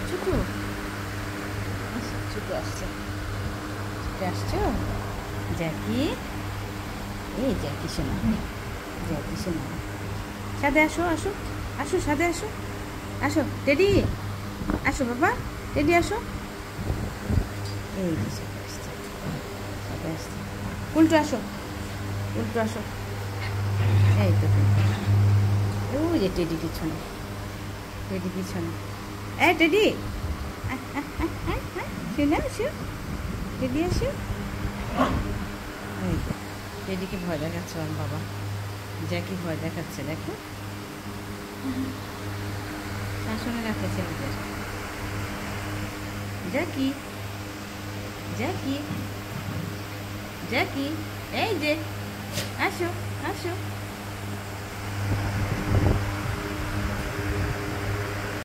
ছোটো ছোটো আসছে, ছোটো আসছো জ্যাকি। এই জ্যাকি শোনা, জ্যাকি শোনা, সাদে আসো, আসো আসো, সাদে আসো, আসো টেডি, আসো বাবা, টেডি আসো। এই যে সাদে আসছে, সাদে আসছে। উল্টো আসো, উল্টো আসো, এই তো ওই যে টেডি পিছনে, টেডি পিছনে। এই টেডি শোনা, আসো টেডি, আসো। এই তো টেডিকে ভয় দেখাচ্ছে ওর বাবা, জ্যাকি ভয় দেখাচ্ছে, দেখো শাসনে রাখে ছেলেদের। জ্যাকি, জ্যাকি, জ্যাকি, এই যে আসো, আসো।